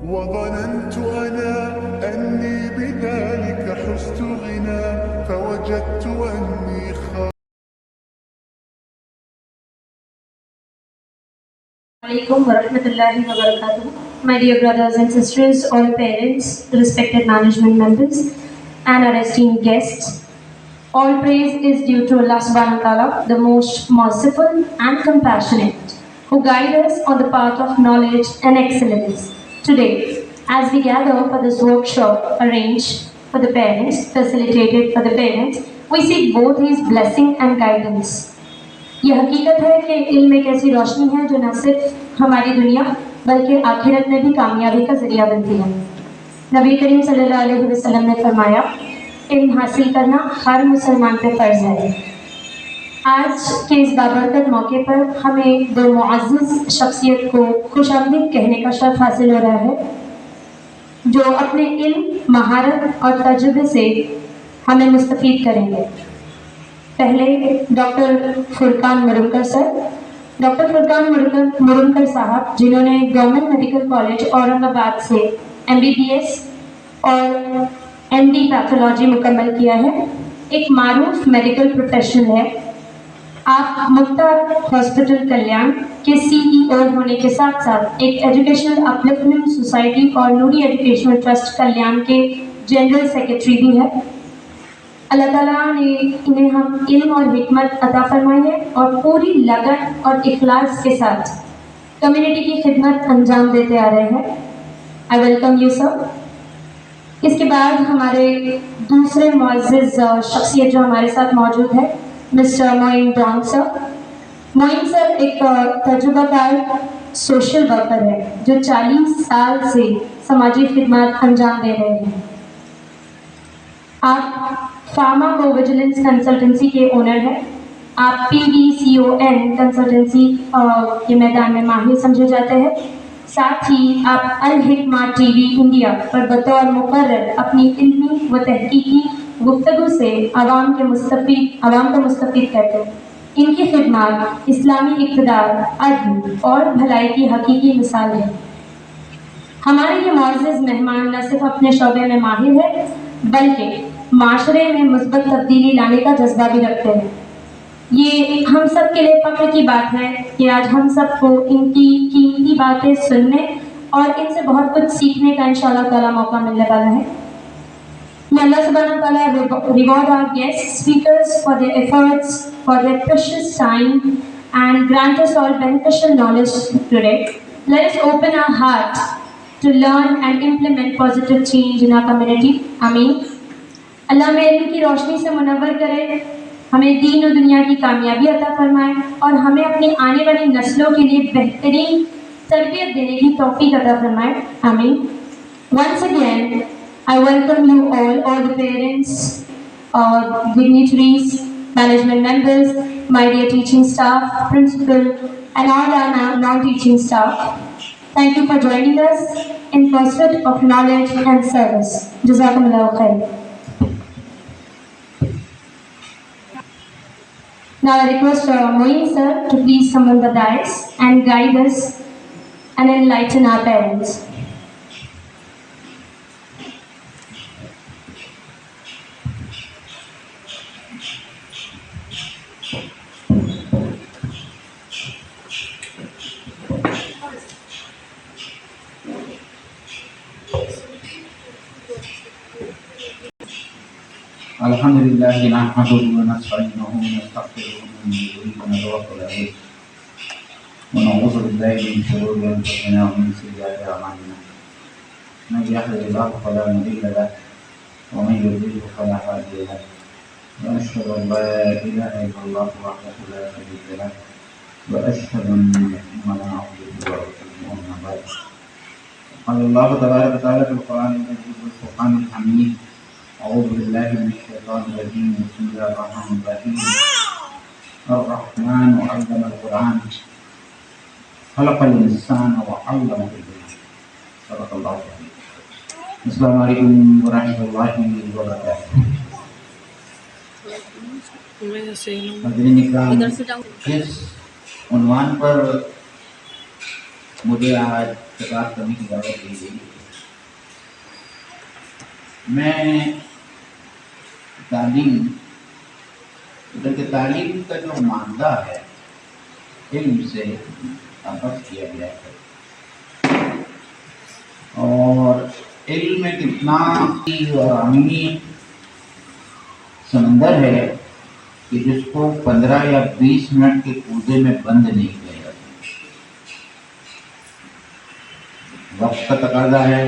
وظننت أنا أني بذلك حزت غنى فوجدت أني Alaikum wa rahmatullahi wa barakatuh. My dear brothers and sisters, all parents, respected management members, and our esteemed guests, all praise is due to Allah subhanahu wa ta'ala, the most merciful and compassionate, who guide us on the path of knowledge and excellence. Today, as we gather for this workshop arranged for the parents, facilitated for the parents, we seek both His blessing and guidance. یہ حقیقت ہے کہ علم ایک ایسی روشنی ہے جو نہ صرف ہماری دنیا بلکہ آخرت میں بھی کامیابی کا ذریعہ بنتی ہے. نبی کریم صلی اللہ علیہ وسلم نے فرمایا علم حاصل کرنا ہر مسلمان پہ فرض ہے. آج کے اس بابرکت موقع پر ہمیں دو معزز شخصیت کو خوش آمدید کہنے کا شرف حاصل ہو رہا ہے جو اپنے علم، مہارت اور تجربے سے ہمیں مستفید کریں گے. پہلے ڈاکٹر فرقان مرمکر سر. ڈاکٹر فرقان مرمکر صاحب جنہوں نے گورنمنٹ میڈیکل کالج اورنگ آباد سے MBBS اور MD پیتھولوجی مکمل کیا ہے، ایک معروف میڈیکل پروفیشنل ہے. آپ مکتا ہاسپٹل کلیان کے CEO ہونے کے ساتھ ساتھ ایک ایجوکیشنل اپلفٹمنٹ سوسائٹی اور نوری ایجوکیشنل ٹرسٹ کلیان کے جنرل سیکرٹری بھی ہے. اللہ تعالیٰ نے انہیں ہم علم اور حکمت عطا فرمائی ہے اور پوری لگن اور اخلاص کے ساتھ کمیونٹی کی خدمت انجام دیتے آ رہے ہیں. I welcome you sir. اس کے بعد ہمارے دوسرے معزز شخصیت جو ہمارے ساتھ موجود ہے مسٹر معین ڈان سر. معین سر ایک تجربہ کار سوشل ورکر ہے جو 40 سال سے سماجی خدمات انجام دے رہے ہیں. آپ فارما کو ویجیلنس کنسلٹنسی کے اونر ہیں. آپ PVCON کنسلٹنسی کے میدان میں ماہر سمجھے جاتے ہیں. ساتھ ہی آپ الحکمہ TV انڈیا پر بطور مقرر اپنی علمی و تحقیقی گفتگو سے عوام کو مستفید کرتے ہیں. ان کی خدمات اسلامی اقتدار، عدل اور بھلائی کی حقیقی مثال ہے. ہمارے یہ معزز مہمان نہ صرف اپنے شعبے میں ماہر ہے بلکہ معاشرے میں مثبت تبدیلی لانے کا جذبہ بھی رکھتے ہیں. یہ ہم سب کے لیے فخر کی بات ہے کہ آج ہم سب کو ان کی قیمتی باتیں سننے اور ان سے بہت کچھ سیکھنے کا انشاءاللہ تعالیٰ موقع ملنے والا ہے. May Allah subhanahu wa ta'ala reward our guest speakers for their efforts, for their precious time and grant us all beneficial knowledge today. Let us open our heart to learn and implement positive change in our community. Ameen. اللہ میں علم کی روشنی سے منور کرے، ہمیں دین و دنیا کی کامیابی عطا فرمائے اور ہمیں اپنی آنے والی نسلوں کے لیے بہترین تربیت دینے کی توفیق عطا فرمائے. آمین. Once again, I welcome you all the parents, dignitaries, management members, my dear teaching staff, principal, and all our non-teaching staff. Thank you for joining us in pursuit of knowledge and service. Jazakumullahu khair. Now I request Moin sir to please summon the dais and guide us and enlighten our parents. الحمد لله نحمده ونستعينه ونستغفره ونتوكل عليه ونعوذ بالله من شرور انفسنا ومن سيئات اعمالنا. من يهده الله فلا مضل له ومن يضلل فلا هادي له. واشهد ان لا اله الا الله وحده لا شريك له واشهد ان محمدا عبده ورسوله. اما بعد قال الله تبارك وتعالى في القران المجيد والفرقان الحميد: أعوذ بالله من الشيطان الرجيم. بسم الله الرحمن الرحيم. الرحمن علم القرآن خلق الإنسان وعلمه البيان. صدق الله العظيم. السلام علیکم ورحمۃ اللہ وبرکاتہ. حاضرین اکرام، جس عنوان پر مجھے آج خطاب کرنے کی دعوت دی گئی۔ میں تعلیم کا جو مادہ ہے علم سے اخذ کیا گیا ہے، اور علم میں کتنا اور عمیق سمندر ہے کہ جس کو 15 یا 20 منٹ کے کوزے میں بند نہیں کیا جاتا۔ وقت کا تقاضا ہے،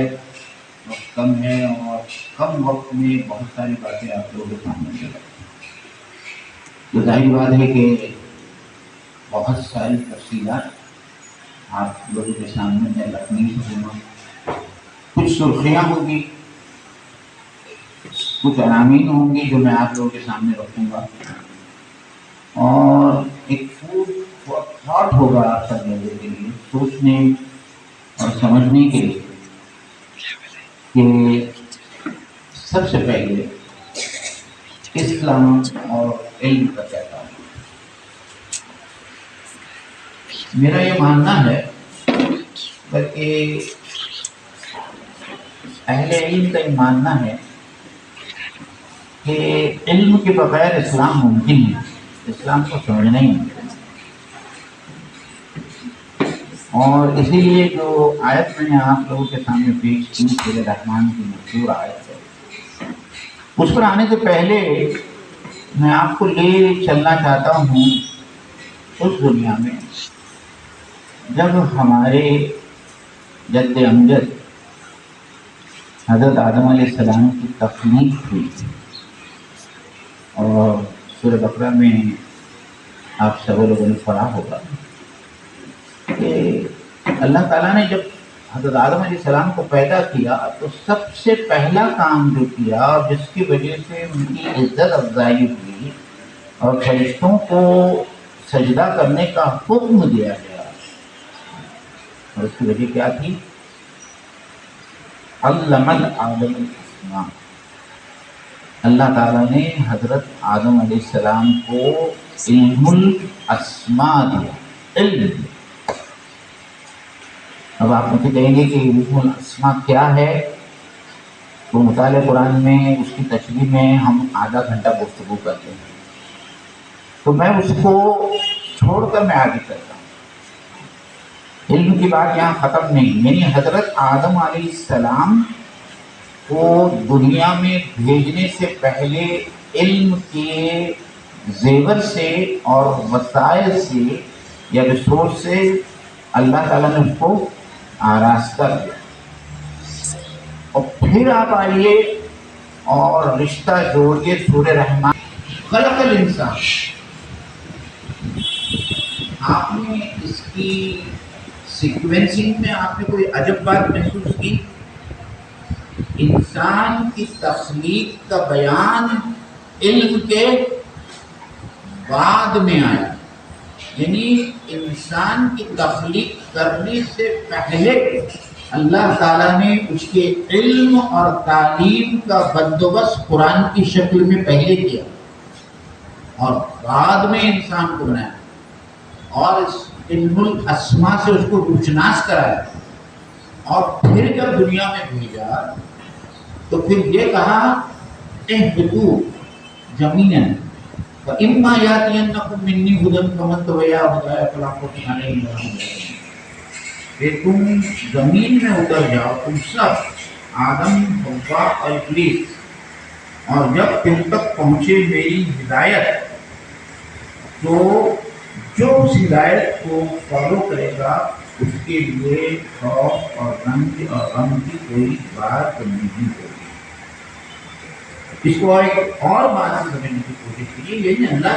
وقت کم ہے، اور کم وقت میں بہت ساری باتیں آپ لوگوں کے سامنے لے رکھیں۔ تو ظاہر بات ہے کہ بہت ساری تفصیلات آپ لوگوں کے سامنے میں رکھنی ہوگی، کچھ سرخیاں ہوگی، کچھ عناوین ہوں گی جو میں آپ لوگوں کے سامنے رکھوں گا، اور ایک فوڈ فار تھاٹ ہوگا آپ سب لوگوں کے لیے، سوچنے اور سمجھنے کے لیے کہ سب سے پہلے اسلام اور علم کا کیا تعلق ہے۔ میرا یہ ماننا ہے، بلکہ اہل علم کا یہ ماننا ہے کہ علم کے بغیر اسلام ممکن ہے، اسلام کو سمجھنا ہی ممکن ہے۔ اور اسی لیے جو آیت میں نے آپ لوگوں کے سامنے پیش کی، سورہ الرحمن کی مشہور آیت ہے، اس پر آنے سے پہلے میں آپ کو لے چلنا چاہتا ہوں اس دنیا میں جب ہمارے جد امجد حضرت آدم علیہ السلام کی تخلیق ہوئی، اور سورہ بقرہ میں آپ سب لوگوں نے پڑھا ہوگا کہ اللہ تعالیٰ نے جب حضرت آدم علیہ السلام کو پیدا کیا تو سب سے پہلا کام جو کیا، اور جس کی وجہ سے ان کی عزت افزائی ہوئی اور فرشتوں کو سجدہ کرنے کا حکم دیا گیا، اور اس کی وجہ کیا تھی؟ علم آدم الاسماء، اللہ تعالیٰ نے حضرت آدم علیہ السلام کو علم الاسماء دیا، علم دیا۔ اب آپ مجھے کہیں گے کہ علم الاسماء کیا ہے؟ تو مطالعہ قرآن میں اس کی تشریح میں ہم آدھا گھنٹہ گفتگو کرتے ہیں، تو میں اس کو چھوڑ کر میں آگے کرتا ہوں۔ علم کی بات یہاں ختم نہیں، یعنی حضرت آدم علیہ السلام کو دنیا میں بھیجنے سے پہلے علم کے زیور سے اور وسائل سے یا ریسورس سے اللہ تعالیٰ نے اس کو آراستہ کیا، اور پھر آپ آئیے اور رشتہ جوڑیے سورہ رحمان، خلق الانسان۔ آپ نے اس کی سیکوینسنگ میں آپ نے کوئی عجب بات محسوس کی؟ انسان کی تخلیق کا بیان علم کے بعد میں آیا، یعنی انسان کی تخلیق کرنے سے پہلے اللہ تعالیٰ نے اس کے علم اور تعلیم کا بندوبست قرآن کی شکل میں پہلے کیا، اور بعد میں انسان کو بنایا، اور اس علم الاسماء سے اس کو روشناس کرایا، اور پھر جب دنیا میں بھیجا تو پھر یہ کہا اہبطوا جميعا فإما يأتينكم مني هدى فمن تبع هداي فلا خوف عليهم ولا هم يحزنون، کہ تم زمین میں اتر جاؤ، تم سب آدم، حوا اور ابلیس، اور جب تم تک پہنچے میری ہدایت تو جو اس ہدایت کو فالو کرے گا اس کے لیے خوف اور غم کی کوئی بات نہیں ہوگی۔ اس کو ایک اور بات سے سمجھنے کی کوشش کی، یعنی اللہ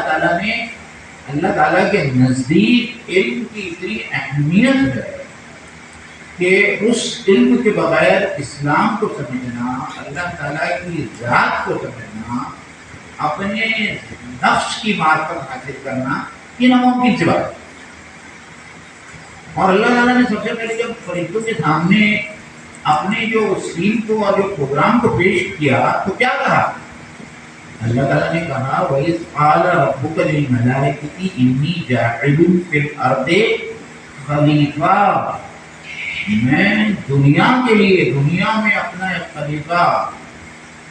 تعالیٰ کے نزدیک علم کی اتنی اہمیت ہے کہ اس علم کے بغیر اسلام کو سمجھنا، اللہ تعالیٰ کی ذات کو سمجھنا، اپنے نفس کی معرفت حاصل کرنا، یہ ناممکن سی بات ہے۔ اور اللہ تعالیٰ نے سب سے پہلے جب فرشتوں کے سامنے اپنے جو سین کو اور جو پروگرام کو پیش کیا تو کیا کہا؟ اللہ تعالیٰ نے کہا وَإِذْ قَالَ رَبُّكَ لِلْمَلَائِكَةِ إِنِّي جَاعِلٌ فِي الْأَرْضِ خَلِيفَةً، میں دنیا کے لیے، دنیا میں اپنا ایک خلیفہ،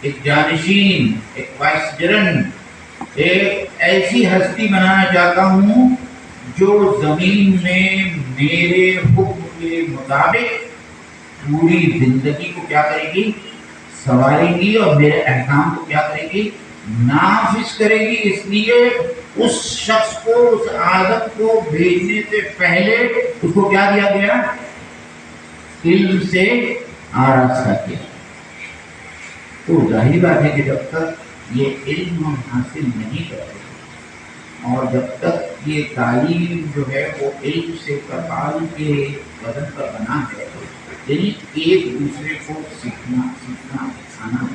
ایک جانشین، ایک وائسجرن، ایک ایسی ہستی بنانا چاہتا ہوں جو زمین میں میرے حکم کے مطابق پوری زندگی کو کیا کرے گی؟ سنوارے گی، اور میرے احکام کو کیا کرے گی؟ نافذ کرے گی۔ اس لیے اس شخص کو، اس آدم کو بھیجنے سے پہلے اس کو کیا دیا گیا؟ علم سے آراستہ کیا۔ تو ظاہر بات ہے کہ جب تک یہ علم ہم حاصل نہیں کرتے اور جب تک یہ تعلیم جو ہے وہ علم سے کمال کے بدن پر بنا ہے، یعنی ایک دوسرے کو سیکھنا سکھانا،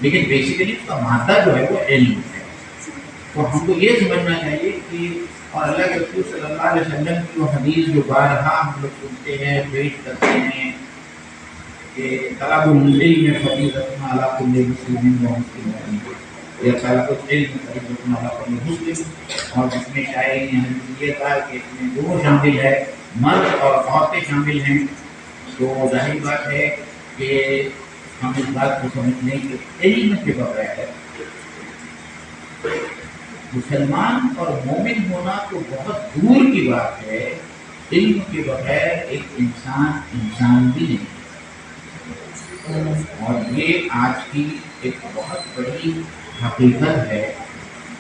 لیکن بیسیکلی اس کا مادہ جو ہے وہ علم ہے۔ تو ہم کو یہ سمجھنا چاہیے کہ، اور اللہ کے رسول صلی اللہ علیہ وسلم کی وہ حدیث جو بارہا ہم لوگ سنتے ہیں، پیش کرتے ہیں کہ طلب العلم فریضۃ علی کل مسلم و مسلمۃ، یا طلب العلم فریضۃ علی کل مسلم، اور جس میں شاعری نے یہ کہا کہ اس میں دونوں شامل ہے، مرد اور عورتیں شامل ہیں۔ تو ظاہر بات ہے کہ ہم اس بات کو سمجھ لیں کہ علم کے بغیر مسلمان اور مومن ہونا تو بہت دور کی بات ہے، علم کے بغیر ایک انسان بھی نہیں۔ اور یہ آج کی ایک بہت بڑی حقیقت ہے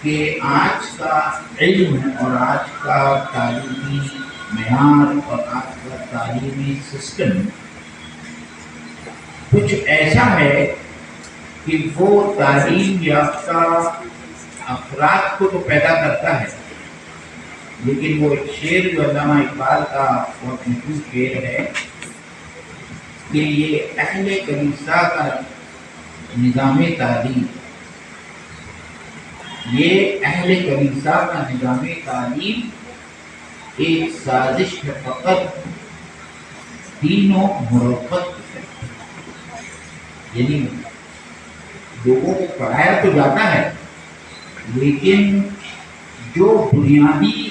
کہ آج کا علم اور آج کا تعلیمی معیار اور آج کا تعلیمی سسٹم کچھ ایسا ہے کہ وہ تعلیم یافتہ افراد کو تو پیدا کرتا ہے، لیکن وہ ایک شعر جو علامہ اقبال کا بہت مشہور شعر ہے کہ یہ اہل کلیسا کا نظام تعلیم، یہ اہل کلیسا کا نظام تعلیم ایک سازش ہے فقط دین و مروت ہے۔ یعنی لوگوں کو پڑھایا تو جاتا ہے، لیکن جو بنیادی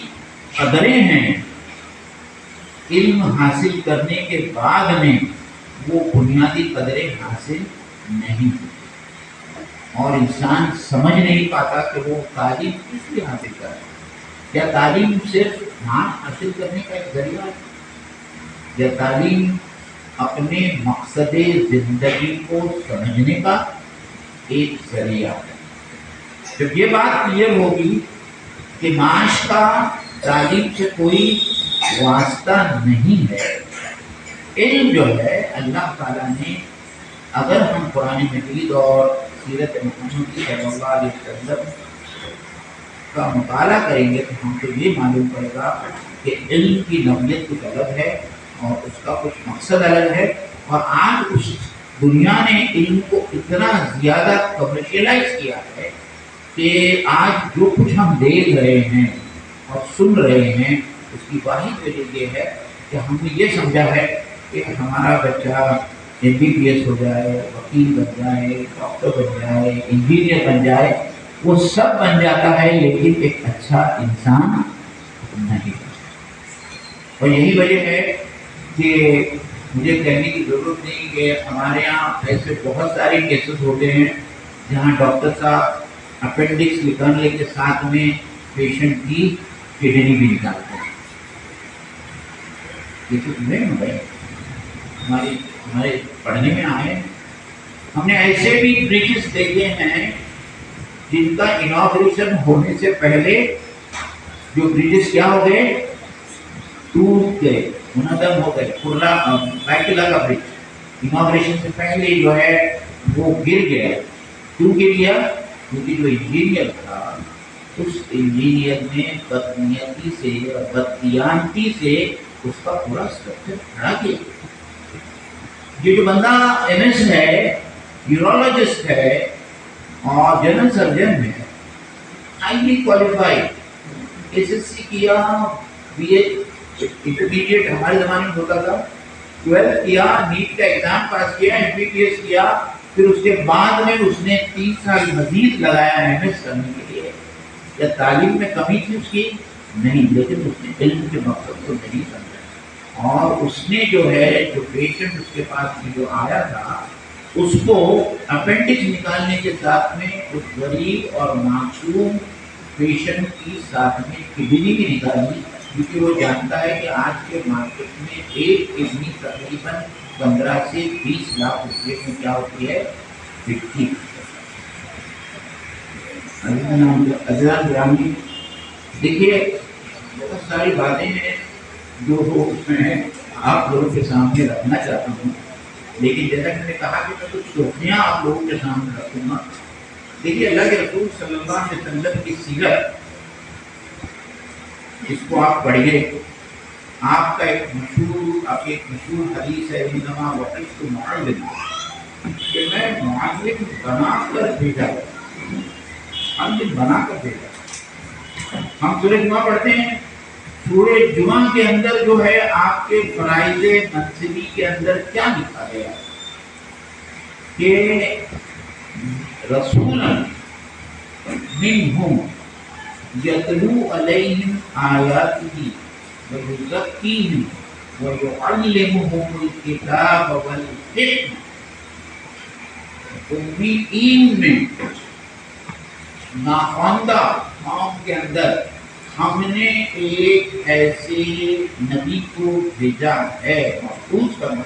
قدریں ہیں علم حاصل کرنے کے بعد میں، وہ بنیادی قدریں حاصل نہیں ہوتی، اور انسان سمجھ نہیں پاتا کہ وہ تعلیم کس لیے حاصل کر رہا ہے۔ کیا تعلیم صرف نام حاصل کرنے کا ایک ذریعہ ہے، یا تعلیم اپنے مقصد زندگی کو سمجھنے کا ایک ذریعہ ہے؟ جب یہ بات کلیئر ہوگی کہ معاش کا تعلیم سے کوئی واسطہ نہیں ہے، علم جو ہے اللہ تعالیٰ نے، اگر ہم قرآن مجید اور سیرت محمدی صلی اللہ علیہ وسلم کا مطالعہ کریں گے تو ہم کو یہ معلوم پڑے گا کہ علم کی نوعیت کچھ الگ ہے اور اس کا کچھ مقصد الگ ہے۔ اور آج اس دنیا نے علم کو اتنا زیادہ کمرشلائز کیا ہے کہ آج جو کچھ ہم دیکھ رہے ہیں اور سن رہے ہیں، اس کی واحد وجہ یہ ہے کہ ہم نے یہ سمجھا ہے کہ ہمارا بچہ MBBS ہو جائے، وکیل بن جائے، ڈاکٹر بن جائے، انجینئر بن جائے، وہ سب بن جاتا ہے، لیکن ایک اچھا انسان نہیں۔ اور یہی وجہ ہے کہ مجھے کہنے کی ضرورت نہیں کہ ہمارے یہاں ایسے بہت سارے کیسز ہوتے ہیں جہاں ڈاکٹر صاحب اپینڈکس نکالنے کے ساتھ میں پیشنٹ کی کڈنی بھی نکالتے ہیں۔ یہ تو نہیں ہو گئے، ہمارے پڑھنے میں آئے۔ ہم نے ایسے بھی برجز دیکھے ہیں جن کا انوگریشن ہونے سے پہلے جو برجز کیا ہو گئے، ٹوٹ گئے، منہدم ہو گئے۔ بیتلا کا برج انوگریشن سے پہلے جو ہے وہ گر گیا۔ کیوں گر گیا؟ کیونکہ جو انجینئر تھا اس انجینئر نے بدنیتی سے اور بددیانتی سے اس کا پورا اسٹرکچر کھڑا کیا۔ یہ جو بندہ MS ہے، یورولوجسٹ ہے اور جنرل سرجن ہے، ہائیلی کوالیفائڈ، SSC کیا، BA انٹرمیڈیٹ ہمارے زمانے میں ہوتا تھا، 12 کیا، نیٹ کا ایگزام پاس کیا، MBBS کیا، پھر اس کے بعد میں اس نے 3 سال مزید لگایا MS کرنے کے لیے۔ یا تعلیم میں کمی تھی اس کی؟ نہیں، لیکن اس نے علم کے مقصد کو نہیں سمجھا۔ اور اس نے جو ہے جو پیشنٹ اس کے پاس میں جو آیا تھا اس کو اپینڈکس نکالنے کے ساتھ میں اس غریب اور معصوم پیشنٹ کی ساتھ میں کڈنی بھی نکالی، کیونکہ وہ جانتا ہے کہ آج کے مارکیٹ میں ایک کڈنی تقریباً 15 سے 20 لاکھ روپے میں کیا ہوتی ہے، بکتی ہے۔ عزیزان گرامی، دیکھیے بہت ساری باتیں ہیں جو اس میں آپ لوگوں کے سامنے رکھنا چاہتا ہوں، لیکن جیسا کہ میں نے کہا کہ میں کچھ سوچیاں آپ لوگوں کے سامنے رکھوں گا۔ دیکھیے اللہ کے رسول صلی اللہ علیہ وسلم کی سیرت جس کو آپ پڑھیے، آپ کا ایک مشہور حدیث ہے انما وقفت معلم، کہ میں معلم بنا کر بھیجا، معلم بنا کر بھیجا۔ ہم سورہ جمعہ پڑھتے ہیں، سورہ جمعہ کے اندر جو ہے آپ کے فرائض منصبی کے اندر کیا لکھا گیا کہ رسولا منہم یتلو علیہم آیاتہ ویزکیہم ویعلمہم الکتاب والحکمہ۔ امیین میں ناخواندہ قوم کے اندر ہم نے ایک ایسے نبی کو بھیجا ہے، محفوظ کرنا۔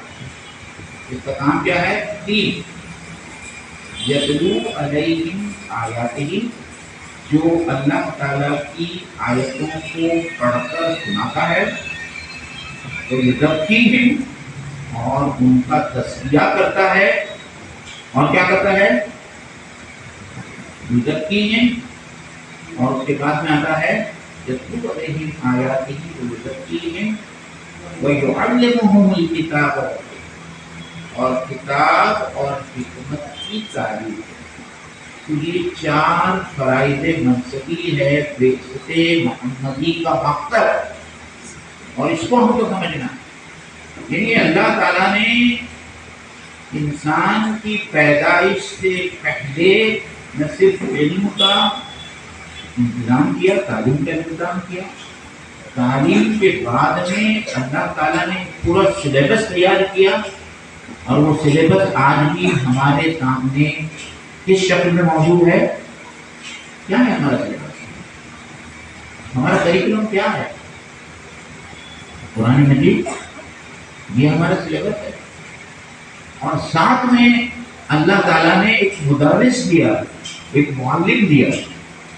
اس کا کام کیا ہے؟ دین، یتلو علیہم آیاتہ، جو اللہ تعالیٰ کی آیتوں کو پڑھ کر سناتا ہے، یزکیہم، اور ان کا تزکیہ کرتا ہے، اور کیا کرتا ہے؟ یزکیہم، اور اس کے بعد میں آتا ہے یتلو علیہم آیاتہ ویزکیہم ویعلمہم الکتاب، اور کتاب اور حکمت کی تعلیم۔ تو یہ 4 فرائض منصبی ہے بعثت محمدی کا مقصد، اور اس کو ہم کو سمجھنا ہے۔ یعنی اللہ تعالیٰ نے انسان کی پیدائش سے پہلے نہ صرف علم کا انتظام کیا، تعلیم کا انتظام کیا، تعلیم کے بعد میں اللہ تعالیٰ نے پورا سلیبس تیار کیا، اور وہ سلیبس آج بھی ہمارے سامنے کس شکل میں موجود ہے؟ کیا ہے ہمارا سلیبس؟ ہمارا کریکولم کیا ہے؟ قرآن مجید، یہ ہمارا سلیبس ہے۔ اور ساتھ میں اللہ تعالیٰ نے ایک مدرس دیا، ایک معلم دیا،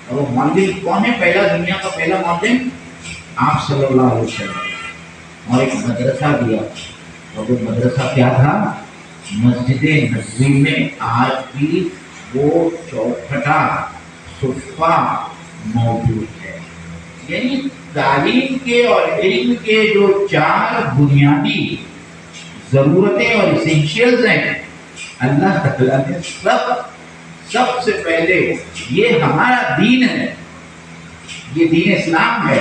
اور وہ معلم کون ہے؟ پہلا دنیا کا پہلا معلم آپ صلی اللہ علیہ وسلم، اور ایک مدرسہ دیا، اور وہ مدرسہ کیا تھا؟ مسجد نبوی میں آج بھی وہ چوکھٹا صفہ موجود ہے۔ یعنی تعلیم کے اور علم کے جو 4 بنیادی ضرورتیں اور اسینشیلز ہیں، اللہ تعالیٰ نے سب سے پہلے، یہ ہمارا دین ہے، یہ دین اسلام ہے،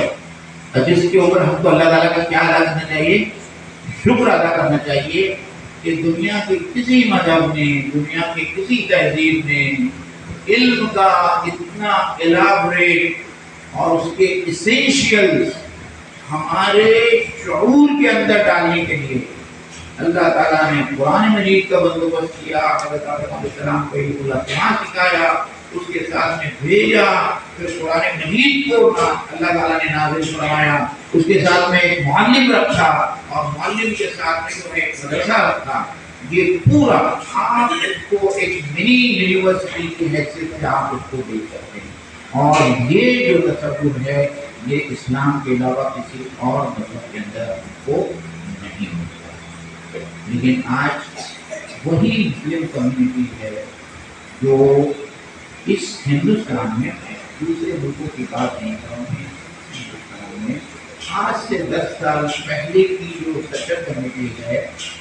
اور جس کے اوپر ہم کو اللہ تعالیٰ کا کیا ادا کرنا چاہیے؟ شکر ادا کرنا چاہیے کہ دنیا کے کسی مذہب نے، دنیا کے کسی تہذیب نے علم کا اتنا ایلابریٹ اور اس کے اسینشیلز ہمارے شعور کے اندر ڈالنے کے لیے اللہ تعالیٰ نے قرآن مجید کا بندوبست کیا، حضرت آدم علیہ السلام کو اللہ سکھایا، اس کے ساتھ میں بھیجا، پھر قرآن مجید کو اللہ تعالیٰ نے نازل فرمایا، اس کے ساتھ میں ایک معلم رکھا، اور معلم کے ساتھ میں جو ایک مدرسہ رکھا۔ یہ پورا آپ اس کو ایک منی یونیورسٹی کی حیثیت سے آپ اس کو دیکھ سکتے ہیں، اور یہ جو تصور ہے یہ اسلام کے علاوہ کسی اور مذہب کے اندر کو نہیں ہوتا۔ لیکن آج وہی مسلم کمیونٹی ہے جو اس ہندوستان میں، دوسرے ملکوں کی بات نہیں کروں گی، ہندوستان میں آج سے 10 سال پہلے کی جو سچر کمیٹی ہے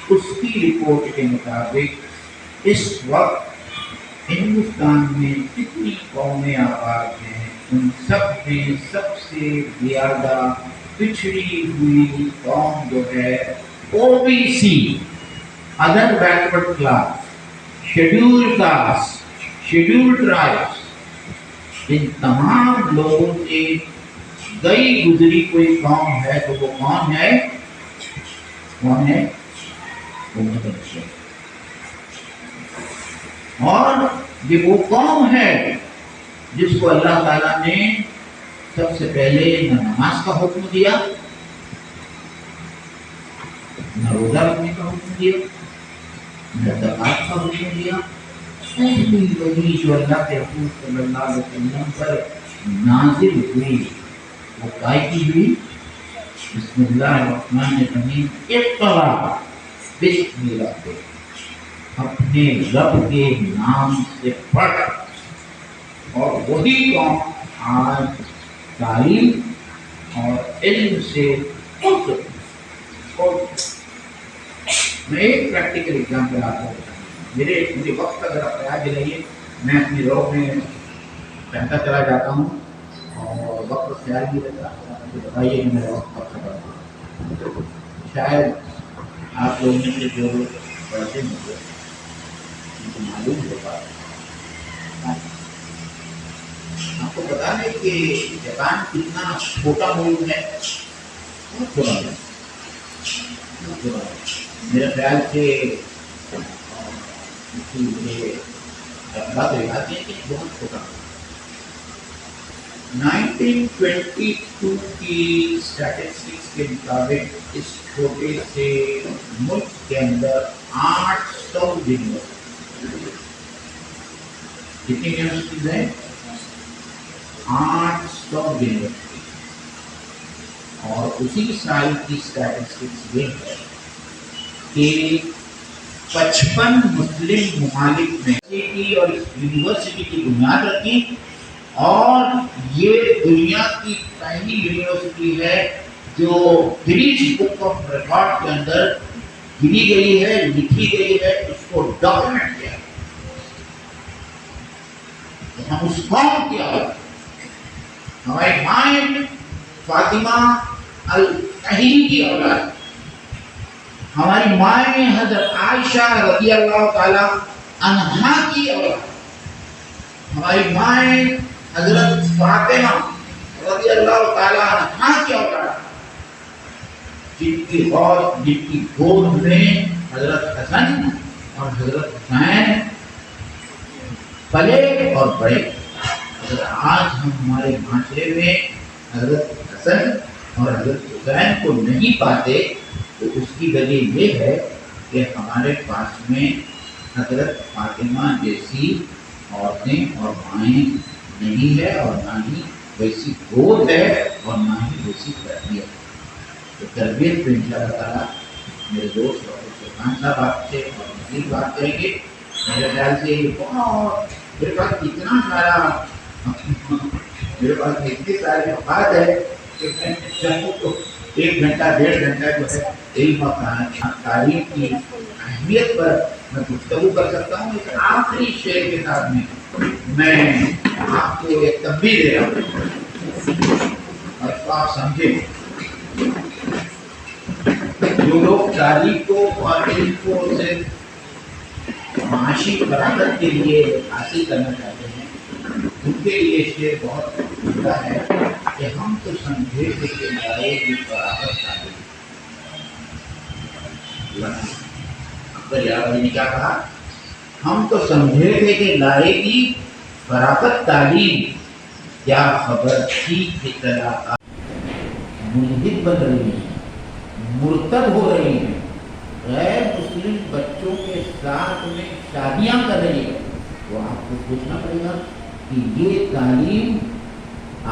اس کی رپورٹ کے مطابق اس وقت ہندوستان میں جتنی قومیں آباد ہیں ان سب میں سب سے زیادہ پچھڑی ہوئی قوم جو ہے OBC، other backward class, schedule caste, schedule tribes, ان تمام لوگوں سے گئی گزری کوئی قوم ہے تو وہ کون ہے؟ کون ہے؟ امت مسلم. اور یہ وہ قوم ہے جس کو اللہ تعالیٰ نے سب سے پہلے نہ نماز کا حکم دیا، نہ روزہ رکھنے کا حکم دیا، نہ زکوٰۃ کا حکم دیا. پہلی وحی جو اللہ کے رسول صلی اللہ علیہ وسلم پر نازل ہوئی وہ کائے کی ہوئی؟ بسم اللہ الرحمن الرحیم، اقرأ بسم ربک، اپنے رب کے نام سے پڑھ. اور وہی قوم آج تعلیم اور علم سے میں ایک پریکٹیکل ایگزامپل آپ کو مجھے وقت کا ذرا خیال دلائیے. میں اپنی روح میں پہنتا چلا جاتا ہوں اور وقت کا خیال نہیں رہتا. بتائیے کہ میرا وقت کب خبر ہو. شاید آپ لوگوں میں سے جو پڑھتے مجھے ان کو معلوم ہوگا. آپ کو بتا دیں کہ جاپان کتنا چھوٹا ملک ہے. بہت چھوٹا ہے. میرے خیال سے بات یاد ہے کہ بہت چھوٹا. 1922 کی اسٹیٹسٹکس کے مطابق اس چھوٹے سے ملک کے اندر 800 یونیورسٹی. کتنی یونیورسٹیز ہیں؟ 800 یونیورسٹی. اور اسی سال کی اسٹیٹسٹکس یہ ہے کہ 55 مسلم ممالک میں اور اس یونیورسٹی کی بنیاد رکھی. اور یہ دنیا کی پہلی یونیورسٹی ہے جو گنیز بک آف ریکارڈ کے اندر گنی گئی ہے، لکھی گئی ہے، اس کو ڈاکومنٹ کیا. ہم اس قوم کی اولاد، ہماری مائیں فاطمہ الطاہری کی اولاد، ہماری مائیں حضرت عائشہ رضی اللہ تعالی عنہا کی اولاد، ہماری مائیں حضرت فاطمہ رضی اللہ تعالی عنہا کی اولاد، جن کی گود میں حضرت حسن اور حضرت حسین پلے اور بڑے. اگر آج ہم ہمارے معاشرے میں حضرت حسن اور حضرت حسین کو نہیں پاتے تو اس کی دلیل یہ ہے کہ ہمارے پاس میں حضرت فاطمہ جیسی عورتیں اور مائیں نہیں ہے، اور نہ ہی ویسی گود ہے، اور نہ ہی ویسی تربیت. تو تربیت پہ انشاءاللہ تعالیٰ میرے دوست ڈاکٹر سلطان صاحب آپ سے اور مزید بات کریں گے. میرے خیال سے یہ بہت میرے پاس اتنا سارا اتنے سارے مفاد ہے کہ میں چاہوں تو 1 گھنٹہ 1.5 گھنٹہ جو ہے علم اور تعلیم کی اہمیت پر میں گفتگو کر سکتا ہوں. ایک آخری شعر کے ساتھ میں آپ کو ایک تنبیہ دے رہا ہوں اور اس کو آپ سمجھیں. جو لوگ تعلیم کو اور علم کو صرف معاشی فراغت کے لیے حاصل کرنا چاہتے ہیں ان کے لیے شعر بہت عمدہ ہے کہ ہم تو سمجھے تھے کہ لائے کی فراغت تعلیم. اکبر یاوری نے کیا کہا؟ ہم تو سمجھے تھے کہ لائے گی فراغت تعلیم، کیا خبر تھی کہ طلاق ملحد بن رہی ہیں، مرتد ہو رہی ہیں، غیر مسلم بچوں کے ساتھ میں شادیاں کر رہی ہے. تو آپ کو سوچنا پڑے گا کہ یہ تعلیم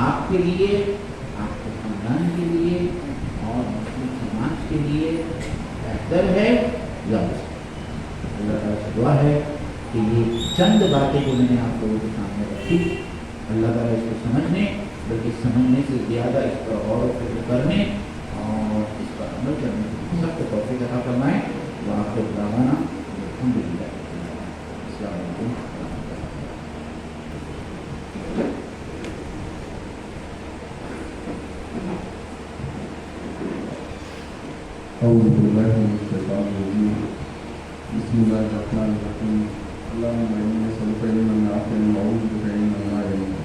آپ کے لیے، آپ کے خاندان کے لیے اور مسلم سماج کے لیے بہتر ہے یا اللہ تعالیٰ سے دعا ہے کہ یہ چند باتیں جو میں نے آپ لوگوں کے سامنے رکھی، اللہ تعالیٰ اس کو سمجھنے بلکہ سمجھنے سے زیادہ اس پر غور و فکر کرنے اور اس پر عمل کرنے کی سب کو توفیق عطا فرمائیں. وآخر دعوانا الحمدللہ. السلام علیکم. أعوذ بالله من الشيطان الرجيم. بسم الله الرحمن الرحيم. اللهم إني أسألك علما نافعا وأعوذ بك علما لا ينفع.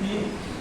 3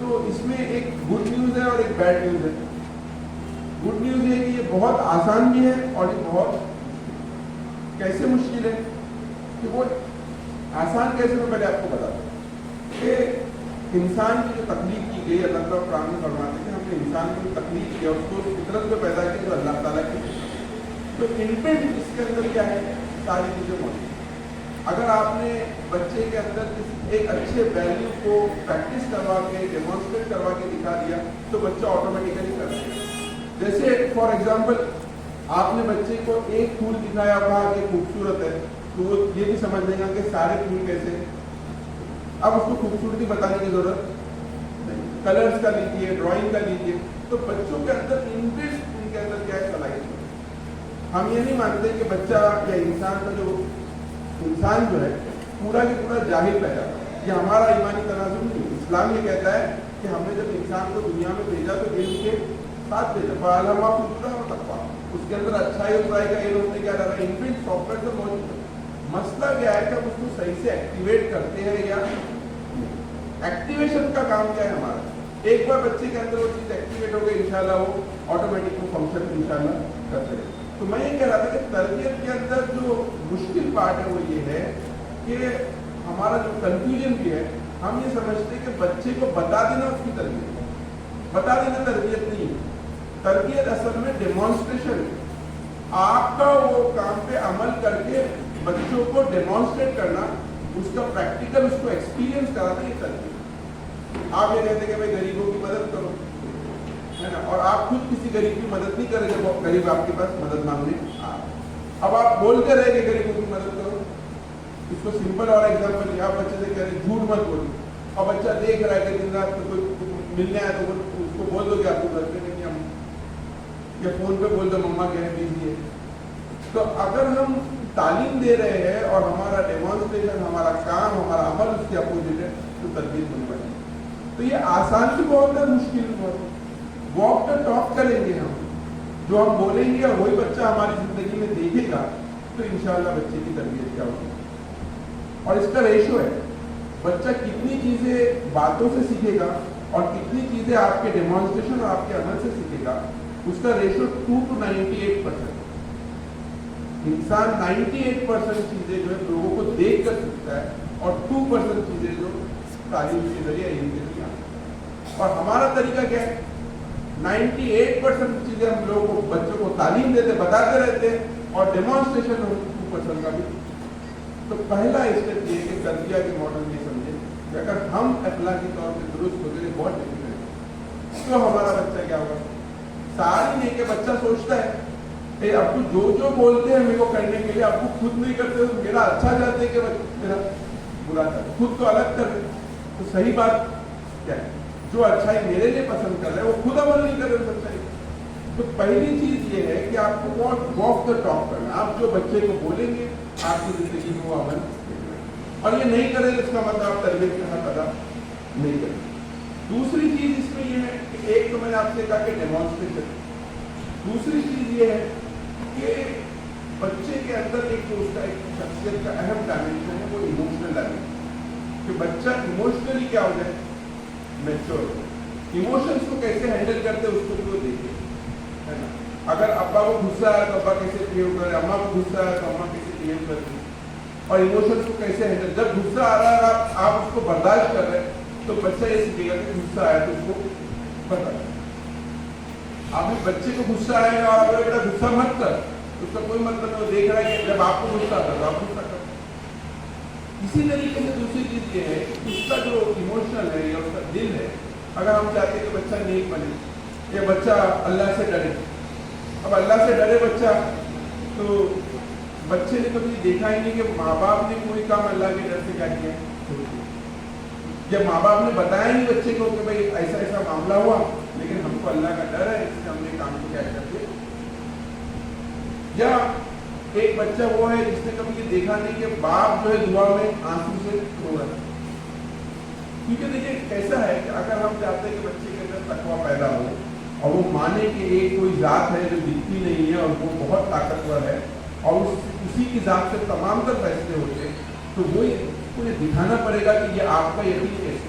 تو اس میں ایک گڈ نیوز ہے اور ایک بیڈ نیوز ہے. گڈ نیوز یہ کہ یہ بہت آسان بھی ہے اور یہ بہت کیسے مشکل ہے. کہ وہ آسان کیسے میں پہلے آپ کو بتا دوں کہ انسان کی جو تخلیق کی گئی, اللہ تعالیٰ قرآن میں فرماتے ہیں کہ ہم نے انسان کی تخلیق کیا, اس کو فطرت میں پیدا کیا جو اللہ تعالیٰ کی. تو انفینٹ اس کے اندر کیا ہے, ساری چیزیں موجود ہیں. اگر آپ نے بچے کے اندر ایک اچھے ویلیو کو پریکٹس کروا کے ڈیمانسٹریٹ کروا کے دکھا دیا تو بچہ آٹومیٹیکلی کر دے گا. جیسے فار ایگزامپل آپ نے بچے کو ایک پھول دکھایا, کہا کہ خوبصورت ہے, تو وہ یہ بھی سمجھ لے گا کہ سارے پھول کیسے. اب اس کو خوبصورتی بتانے کی ضرورت نہیں, کلرز کا لیجیے, ڈرائنگ کا لیجیے. تو بچوں کے اندر انٹرسٹ, ان کے اندر کیا ہے, صلاحیت. ہم یہ نہیں مانتے کہ بچہ یا انسان کا جو انسان جو ہے پورا کے پورا جاہل پیدا, یہ ہمارا ایمانی تناظر نہیں. اسلام یہ کہتا ہے کہ ہم نے جب انسان کو دنیا میں بھیجا تو علم کے ساتھ بھیجا, فعلما فجورا و تقوا. اس کے اندر اچھائی اور برائی کا علم نے کیا ڈالا, انفینٹ سافٹ ویئر سے موجود ہے. مسئلہ کیا ہے کہ ہم اس کو صحیح سے ایکٹیویٹ کرتے ہیں یا ایکٹیویشن کا کام کیا ہے ہمارا. ایک بار بچے کے اندر وہ چیز ایکٹیویٹ ہو گئی, انشاءاللہ وہ آٹومیٹک وہ فنکشن انشاءاللہ کرتے رہے. تو میں یہ کہہ رہا تھا کہ تربیت کے اندر جو مشکل پارٹ ہے وہ یہ ہے کہ ہمارا جو کنفیوژن بھی ہے, ہم یہ سمجھتے ہیں کہ بچے کو بتا دینا اس کی تربیت ہے. بتا دینا تربیت نہیں ہے. تربیت اصل میں ڈیمانسٹریشن ہے. آپ کا وہ کام پہ عمل کر کے بچوں کو ڈیمانسٹریٹ کرنا, اس کا پریکٹیکل اس کو ایکسپیرینس کرانا, یہ تربیت. آپ یہ کہتے ہیں کہ بھائی غریبوں کی مدد کرو, ہے نا, اور آپ خود کسی غریب کی مدد نہیں کریں گے, غریب آپ کے پاس مدد مانگنے. اب آپ بولتے رہے کہ غریبوں کی مدد کرو. اس کو سمپل اور ایگزامپل, آپ بچے سے کہہ رہے جھوٹ مت بولو, اور بچہ دیکھ رہا ہے کہ دن رات کوئی ملنے آئے تو اس کو بول دو کہ آپ کو گھر پہ نہیں, ہم یا فون پہ بول دو مما کہہ دیجیے. تو اگر ہم تعلیم دے رہے ہیں اور ہمارا ڈیمانسٹریشن, ہمارا کام, ہمارا عمل اس کے اپوزٹ ہے تو تربیت ہونے والی. تو یہ آسان بھی بہت ہے, مشکل بھی بہت ہے. واک دا ٹاک کریں گے ہم, جو ہم بولیں گے اور وہی بچہ ہماری زندگی میں دیکھے گا تو انشاءاللہ بچے کی تربیت کیا ہوگی. اور اس کا ریشو ہے, بچہ کتنی چیزیں باتوں سے سیکھے گا اور کتنی چیزیں آپ کے ڈیمانسٹریشن اور آپ کے عمل سے سیکھے گا, اس کا ریشو 2 to 98%. انسان 98% چیزیں جو ہے لوگوں کو دیکھ کر سیکھتا ہے اور 2% چیزیں جو تعلیم کے ذریعے علم کے ذریعے. اور ہمارا طریقہ کیا ہے, 98% چیزیں ہم لوگوں کو, بچوں کو تعلیم دیتے, بتاتے رہتے ہیں, اور ڈیمانسٹریشن 2% کا بھی. تو پہلا اسٹیپ یہ کہ تربیت کے ماڈل یہ سمجھے کہ اگر ہم اخلاقی طور پہ درست ہوتے ہیں, بہت ڈفیکلٹ ہے, تو ہمارا بچہ کیا ہوگا, ساری نہیں کہ بچہ سوچتا ہے کہ ابو جو بولتے ہیں میرے کو کرنے کے لیے, ابو خود نہیں کرتے تو میرا اچھا چاہتے کہ میرا برا چاہتے, خود کو الگ کر دے. تو صحیح بات کیا ہے, جو اچھائی میرے لیے پسند کر رہے ہیں وہ خود عمل نہیں کر رہے سچائی. تو پہلی چیز یہ ہے کہ آپ کو بہت واک دا ٹاک کرنا. آپ جو بچے کو بولیں گے آپ کی زندگی میں وہ عمل, اور یہ نہیں کریں اس کا مطلب آپ تربیت کا حق ادا نہیں کریں. دوسری چیز اس میں یہ ہے کہ ایک تو میں نے آپ سے کہا کہ ڈیمانسٹریشن, دوسری چیز یہ ہے کہ بچے کے اندر ایک جو اس کا ایک شخصیت کا اہم ڈائمینشن ہے وہ ایموشنل ڈائمینشن, کہ بچہ ایموشنلی کیا ہو جائے, میچور ہو. ایموشنس کو کیسے ہینڈل کرتے اس کو بھی وہ دیکھے, ہے نا. اگر ابا کو غصہ آیا تو ابا کیسے بہیو کرے, اماں کو غصہ آیا تو اماں کیسے بہیو کرتی, اور ایموشنس کو کیسے ہینڈل. جب غصہ آ رہا ہے آپ اس کو برداشت کر رہے ہیں تو بچہ یہ سیکھے گا کہ غصہ آیا تو اس کو برداشت. آپ نے بچے کو غصہ آئے گا اور بیٹا غصہ مت کر, اس کا کوئی مطلب نہیں. وہ دیکھ رہا ہے کہ جب آپ کو غصہ آتا تو آپ غصہ کر. اسی طریقے سے دوسری چیز یہ ہے کہ اس کا جو ایموشنل ہے یا اس کا دل ہے, اگر ہم چاہتے ہیں کہ بچہ نیک بنے یا بچہ اللہ سے ڈرے, اب اللہ سے ڈرے بچہ, تو بچے نے کبھی دیکھا ہی نہیں کہ ماں باپ نے کوئی کام اللہ کے ڈر سے کیا کیا, جب ماں باپ نے بتایا نہیں بچے کو کہ بھائی ایسا ایسا معاملہ ہوا لیکن ہم کو اللہ کا ڈر ہے اس سے ہم نے کام کو کیا کر دیا. یا ایک بچہ وہ ہے جس نے کبھی یہ دیکھا نہیں کہ باپ جو ہے دعا میں آنسو سے رو رہا ہے. کیونکہ دیکھیے کیسا ہے کہ اگر ہم چاہتے ہیں کہ بچے کے اندر تقویٰ پیدا ہو اور وہ مانے کہ ایک کوئی ذات ہے جو دکھتی نہیں ہے اور وہ بہت طاقتور ہے اور اسی کی ذات سے تمام تر فیصلے ہوتے ہیں, تو وہ کو یہ دکھانا پڑے گا کہ یہ آپ کا یقین کیسے.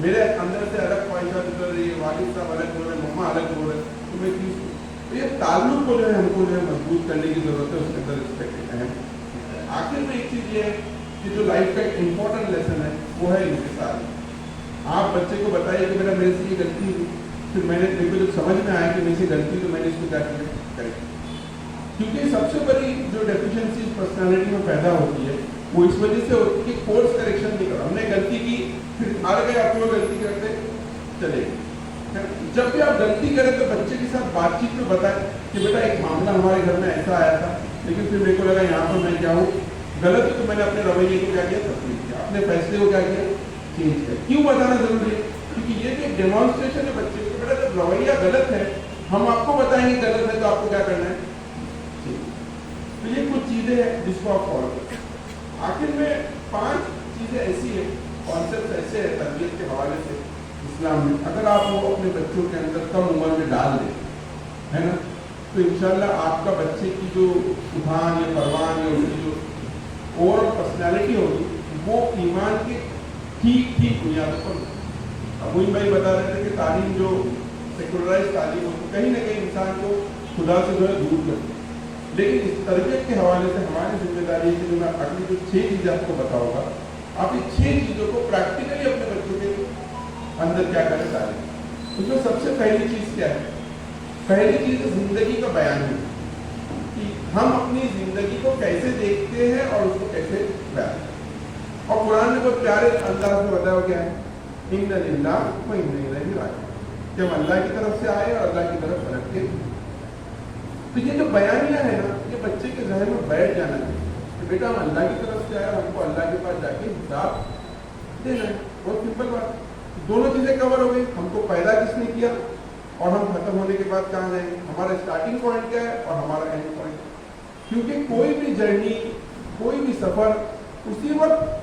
میرے اندر سے الگ خواہشات اتر رہی ہے, والد صاحب الگ ہو رہے ہیں, مما الگ ہو رہے ہیں, تو میں کیوں تو یہ تعلق کو جو ہے ہم کو جو ہے مضبوط کرنے کی ضرورت ہے, اس کے اندر رسپیکٹ اہم. آخر میں ایک چیز یہ ہے کہ جو لائف کا ایک امپورٹنٹ لیسن ہے وہ ہے انکسار. آپ بچے کو بتائیے کہ میرا میرے سے یہ غلطی ہوئی, پھر میں نے میرے کو جب سمجھ میں آیا کہ میرے سے غلطی تو میں نے اس کو کیا کیا کری. کیونکہ سب سے بڑی جو ڈیفیشنسی پرسنالٹی میں پیدا ہوتی ہے وہ اس وجہ سے ہوتی ہے کہ کورس کریکشن نہیں کرا, ہم نے غلطی کی پھر ہار گئے, آپ کو غلطی کرتے چلے گئے. جب بھی آپ غلطی کریں تو بچے کے ساتھ بات چیت میں بتائیں کہ بیٹا ایک معاملہ ہمارے گھر میں ایسا آیا تھا, لیکن پھر میرے کو لگا یہاں پر میں کیا ہوں غلط ہے, تو میں نے اپنے رویے کو کیا کیا تبدیل کیا, اپنے فیصلے کو کیا کیا چینج کیا. کیوں بتانا ضروری ہے؟ کیونکہ یہ جو ایک ڈیمانسٹریشن ہے بچے کو, بیٹا جب رویہ غلط ہے ہم آپ کو بتائیں گے غلط ہے تو آپ کو کیا کرنا ہے. تو یہ کچھ چیزیں ہیں جس کو آپ فالو کریں. آخر میں 5 چیزیں ایسی ہیں, کانسیپٹ ایسے ہیں تربیت کے حوالے سے اسلام میں, اگر آپ وہ اپنے بچوں کے اندر کم عمر میں ڈال دیں ہے نا, تو انشاءاللہ آپ کا بچے کی جو سبحان یا پروان یا اس کی جو اوور آل پرسنالٹی ہوگی وہ ایمان کے ٹھیک بنیادوں پر. ابوین بھائی بتا رہے تھے کہ تعلیم جو سیکولرائز تعلیم ہو تو کہیں نہ کہیں انسان کو خدا سے جو ہے دور کرتی ہے, لیکن اس تربیت کے حوالے سے ہماری ذمہ داری ہے کہ جو میں اگلی جو 6 چیزیں آپ کو بتاؤں گا, آپ یہ 6 چیزوں کو پریکٹیکلی اپنے بچوں کے اندر کیا کریں ڈالیں. اس میں سب سے پہلی چیز کیا ہے؟ پہلی چیز زندگی کا بیان ہے کہ ہم اپنی زندگی کو کیسے دیکھتے ہیں اور اس کو کیسے بیان کرتے ہیں. اور قرآن نے بہت پیارے انداز میں بتایا کیا ہے, ان للہ و انا الیہ راجعون, کہ ہم اللہ کی طرف سے آئے اور اللہ کی طرف پلٹ کے. تو یہ جو بیانیہ ہے نا, یہ بچے کے ذہن میں بیٹھ جانا ہے کہ بیٹا ہم اللہ کی طرف سے آئے, ہم کو اللہ کے پاس جا کے حساب دینا ہے. بہت سمپل بات, دونوں چیزیں کور ہو گئی. ہم کو پیدا کس نے کیا اور ہم ختم ہونے کے بعد کہاں جائیں گے, ہمارا اسٹارٹنگ پوائنٹ کیا ہے اور ہمارا اینڈ پوائنٹ. کیونکہ کوئی بھی جرنی, کوئی بھی سفر اسی وقت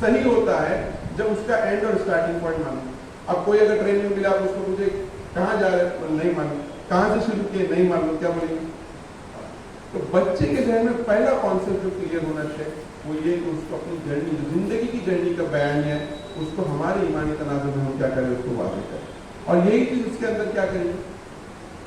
صحیح ہوتا ہے جب اس کا اینڈ اور اسٹارٹنگ پوائنٹ معلوم. اب کوئی اگر ٹرین میں ملا آپ اس کو پوچھے کہاں جا رہے ہیں, نہیں معلوم. کہاں سے شروع کیے, نہیں معلوم, کیا بولیں گے. تو بچے کے ذہن میں پہلا کانسیپٹ جو کلیئر ہونا چاہیے وہ یہ کہ اس کو اپنی جرنی, زندگی کی جرنی کا بیان ہے, اس کو ہمارے ایمانی تناظر میں ہم کیا کریں اس کو واضح کریں, اور یہی چیز اس کے اندر کیا کریں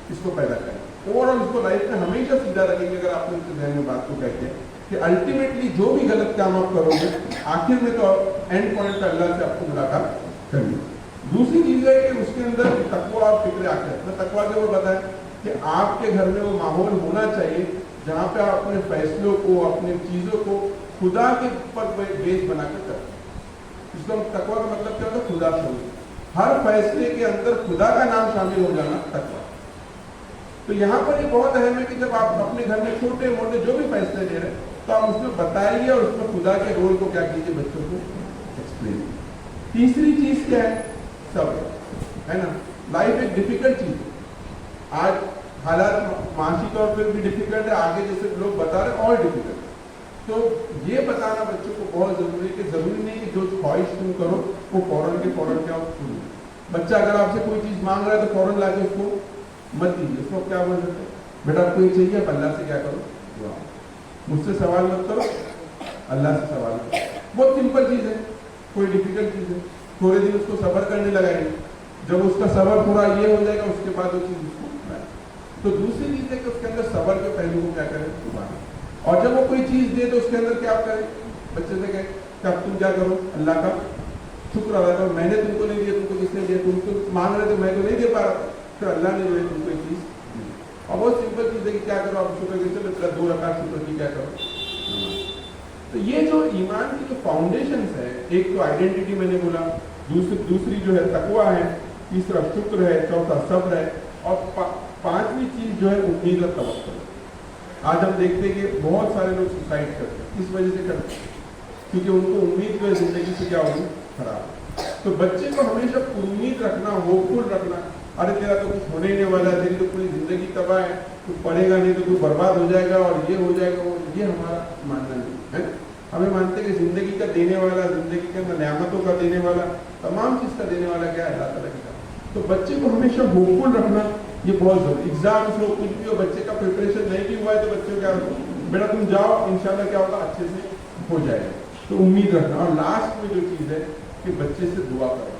اس کو پیدا کریں. اوور آل اس کو لائف میں ہمیشہ سیدھا رکھیں گے اگر آپ نے اس کے ذہن میں بات کو کہتے ہیں کہ الٹیمیٹلی جو بھی غلط کام آپ کرو گے آخر میں تو اینڈ پوائنٹ کا اللہ سے آپ کو ملاقات کرنی. دوسری چیز ہے کہ اس کے اندر تقویٰ اور فکر آخرت. میں تقویٰ کے وہ بتائیں کہ آپ کے گھر میں وہ ماحول ہونا چاہیے جہاں پہ آپ اپنے فیصلوں کو, اپنے چیزوں کو خدا کے پر بیس بنا کر کریں. اس کا تقویٰ کا مطلب کیا ہوتا ہے؟ خدا سے ہر فیصلے کے اندر خدا کا نام شامل ہو جانا تقویٰ. تو یہاں پر یہ بہت اہم ہے کہ جب آپ اپنے گھر میں چھوٹے موٹے جو بھی فیصلے لے رہے ہیں تو آپ اس میں بتائیے اور اس میں خدا کے رول کو کیا کیجیے بچوں کو ایکسپلین. تیسری چیز کیا ہے؟ صبر ہے نا. لائف ایک ڈیفیکلٹ چیز ہے, آج حالات معاشی طور پہ بھی ڈیفیکلٹ ہے, آگے جیسے لوگ بتا رہے ہیں اور ڈیفیکلٹ. تو یہ بتانا بچوں کو بہت ضروری ہے کہ ضروری نہیں کہ جو خواہش تم کرو وہ فوراً کے فوراً کیا ہو. بچہ اگر آپ سے کوئی چیز مانگ رہا ہے تو فوراً لا کے اس کو مت دیجیے. اس کو کیا بول سکتے ہیں, بیٹا آپ کو یہ چاہیے, آپ اللہ سے کیا کرو, مجھ سے سوال مت کرو, اللہ سے سوال کرو. بہت سمپل چیز ہے, کوئی ڈیفیکلٹ چیز ہے. تھوڑے دن اس کو صبر کرنے لگائیں, جب اس کا صبر پورا یہ ہو جائے گا اس کے بعد وہ چیز اس کو. تو دوسری چیز ہے کہ اس کے اندر صبر کے پہلو کو کیا کریں ابھاریں, اور جب وہ کوئی چیز دے تو اس کے اندر کیا آپ کریں, بچے سے کہیں کہ اب تم کیا کرو, اللہ کا شکر ادا کرو, میں نے تم کو نہیں دیا, تم کو کس نے دیا, تم تو مانگ رہے تھے, میں تو نہیں دے پا رہا, پھر اللہ نے جو ہے تم کو ایک چیز دی. اور بہت سمپل چیز ہے کہ کیا کرو آپ شکر کے, چلو 2 رکعت شکر کی کیا کرو. تو یہ جو ایمان کی جو فاؤنڈیشنس ہے, ایک تو آئیڈینٹی میں نے بولا, دوسری جو ہے تقویٰ ہے, تیسرا شکر ہے, چوتھا صبر ہے, اور 5ویں چیز جو ہے امید اور توکل. آج ہم دیکھتے ہیں کہ بہت سارے لوگ سوسائڈ کرتے ہیں, کس وجہ سے کرتے ہیں, کیونکہ ان کو امید جو ہے زندگی سے کیا ہوگی خراب. تو بچے کو ہمیشہ امید رکھنا, ہوپ فل رکھنا, ارے تیرا تو کچھ ہونے ہی نہیں والا, تیری تو پوری زندگی تباہ ہے, تو پڑھے گا نہیں تو تو برباد ہو جائے گا, اور یہ ہو جائے گا, یہ ہمارا ماننا نہیں ہے. ہمیں مانتے ہیں کہ زندگی کا دینے والا, زندگی کے اندر نعمتوں کا دینے والا, تمام چیز کا دینے والا کیا ہے, اللہ تعالیٰ کی طرف. تو بچے کو ہمیشہ ہوپ فل رکھنا یہ بہت ضروری. ایگزامس ہو, کچھ بھی ہو, بچے کا پریپریشن نہیں بھی ہوا ہے تو بچے کو کیا ہو, بیٹا تم جاؤ, انشاءاللہ کیا ہوگا, اچھے سے ہو جائے گا. تو امید رکھنا. اور لاسٹ میں جو چیز ہے کہ بچے سے دعا کرنا.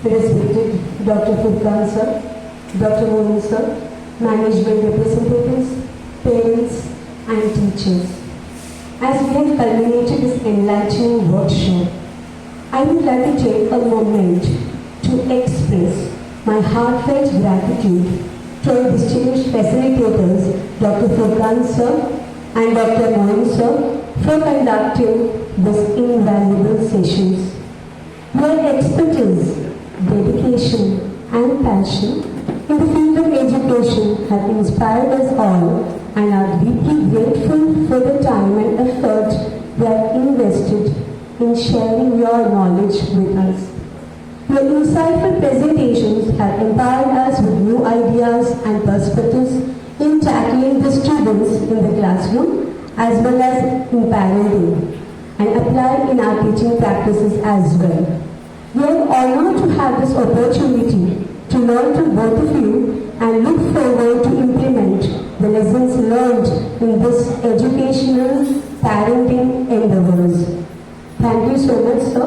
Respected Dr. Furqan sir, Dr. Moin sir, management representatives, parents and teachers. As we have culminated this enlightening workshop, I would like to take a moment to express my heartfelt gratitude to our distinguished facilitators, Dr. Furqan sir and Dr. Moin sir, for conducting these invaluable sessions. Your expertise, dedication and passion in the field of education have inspired us all and are deeply grateful for the time and effort you have invested in sharing your knowledge with us. Your insightful presentations have empowered us with new ideas and perspectives in tackling the students in the classroom as well as in parenting and applied in our teaching practices as well. We are honored to have this opportunity to learn from both of you and look forward to implement the lessons learned in this educational parenting endeavors. Thank you so much, sir.